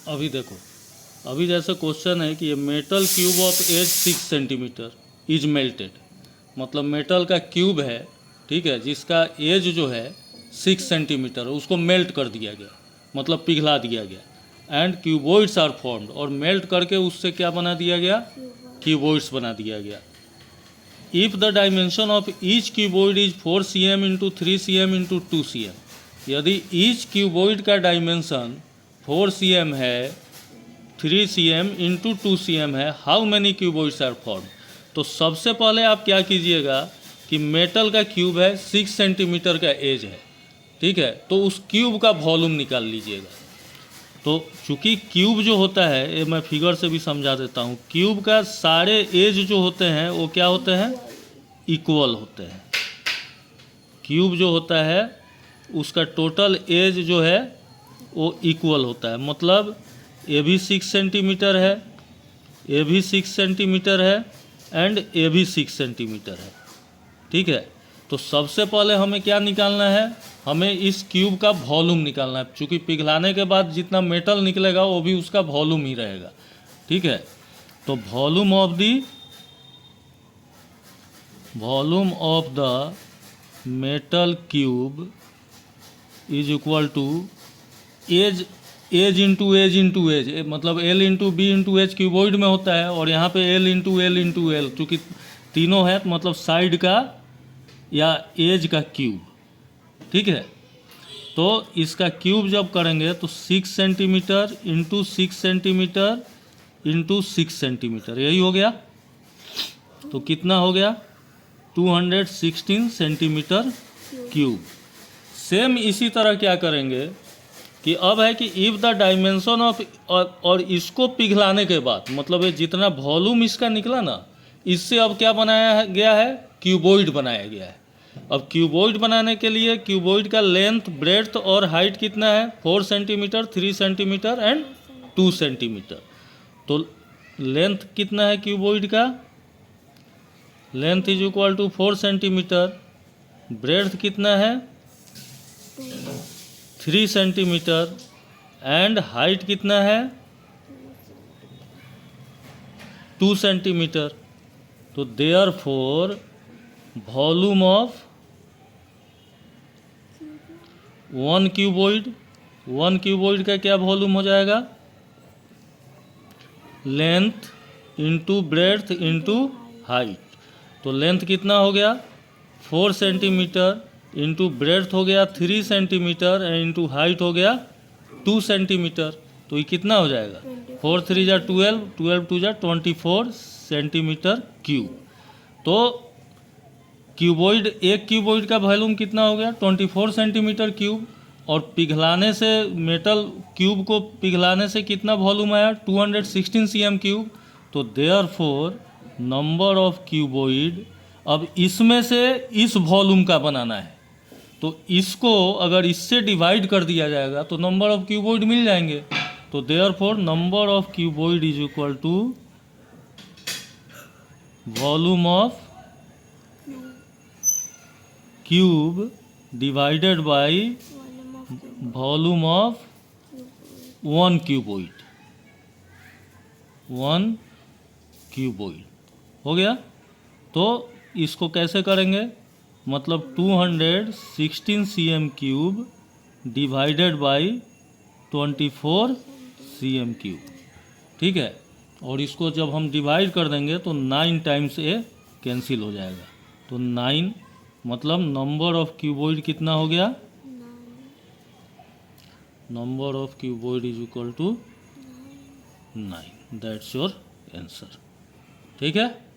अभी देखो, अभी जैसे क्वेश्चन है कि ये metal cube of edge 6 centimetre is melted, मतलब मेटल का क्यूब है, ठीक है, जिसका एज जो है 6 सेंटीमीटर, उसको मेल्ट कर दिया गया, मतलब पिघला दिया गया। एंड क्यूबॉइड्स आर फॉर्म्ड, और मेल्ट करके उससे क्या बना दिया गया, क्यूबॉइड्स बना दिया गया। If the dimension of each cuboid is 4 cm into 3 cm into 2 cm, यदि ईच क्यूबॉइड का डायमेंशन 4 cm है, 3 cm इंटू 2 cm है, how many cuboids are form. तो सबसे पहले आप क्या कीजिएगा कि मेटल का क्यूब है, 6 सेंटीमीटर का एज है, ठीक है, तो उस क्यूब का वॉल्यूम निकाल लीजिएगा। तो चूँकि क्यूब जो होता है, ये मैं फिगर से भी समझा देता हूँ, क्यूब का सारे एज जो होते हैं वो क्या होते हैं, इक्वल होते हैं। क्यूब जो होता है उसका टोटल एज जो है वो इक्वल होता है, मतलब ये भी 6 सेंटीमीटर है, ये भी 6 सेंटीमीटर है, एंड ये भी 6 सेंटीमीटर है, ठीक है। तो सबसे पहले हमें क्या निकालना है, हमें इस क्यूब का वॉल्यूम निकालना है, क्योंकि पिघलाने के बाद जितना मेटल निकलेगा वो भी उसका वॉल्यूम ही रहेगा, ठीक है। तो volume of the metal cube is equal to edge into edge, मतलब L into B into H cuboid में होता है, और यहाँ पे एल इंटू एल, चूँकि तीनों है, मतलब साइड का या एज का क्यूब, ठीक है। तो इसका क्यूब जब करेंगे तो 6 centimetre into 6 centimetre into 6 centimetre, यही हो गया। तो कितना हो गया, 216 सेंटीमीटर क्यूब। सेम इसी तरह क्या करेंगे कि अब है कि इफ़ द डायमेंशन ऑफ, और इसको पिघलाने के बाद, मतलब ये जितना वॉल्यूम इसका निकला ना, इससे अब क्या बनाया गया है, क्यूबॉइड बनाया गया है। अब क्यूबॉइड बनाने के लिए क्यूबॉइड का लेंथ, ब्रेड्थ और हाइट कितना है, 4 सेंटीमीटर, 3 सेंटीमीटर एंड 2 सेंटीमीटर। तो लेंथ कितना है क्यूबॉइड का, length is equal to 4 centimetre, breadth कितना है 3 सेंटीमीटर, एंड हाइट कितना है 2 सेंटीमीटर। तो therefore volume of one cuboid का क्या वॉल्यूम हो जाएगा, length into breadth into height. तो लेंथ कितना हो गया 4 सेंटीमीटर इंटू ब्रेड्थ हो गया 3 सेंटीमीटर इंटू हाइट हो गया 2 सेंटीमीटर। तो ये कितना हो जाएगा, 4 3 जा 12, 12 2 जा 24 सेंटीमीटर क्यूब। तो क्यूबॉइड, एक क्यूबॉइड का वॉल्यूम कितना हो गया 24 सेंटीमीटर क्यूब, और पिघलाने से, मेटल क्यूब को पिघलाने से कितना वॉल्यूम आया 216 cm क्यूब। तो देयरफॉर नंबर ऑफ क्यूबॉइड, अब इसमें से इस वॉल्यूम का बनाना है, तो इसको अगर इससे डिवाइड कर दिया जाएगा तो नंबर ऑफ क्यूबॉइड मिल जाएंगे। तो therefore number of cuboid is equal to volume of cube divided by volume of one cuboid हो गया। तो इसको कैसे करेंगे, मतलब 216 cm cube divided by 24 cm cube, ठीक है। और इसको जब हम डिवाइड कर देंगे तो 9 टाइम्स ए कैंसिल हो जाएगा। तो 9, मतलब नंबर ऑफ क्यूबॉइड कितना हो गया, number of cuboid is equal to 9। That's your answer, ठीक है।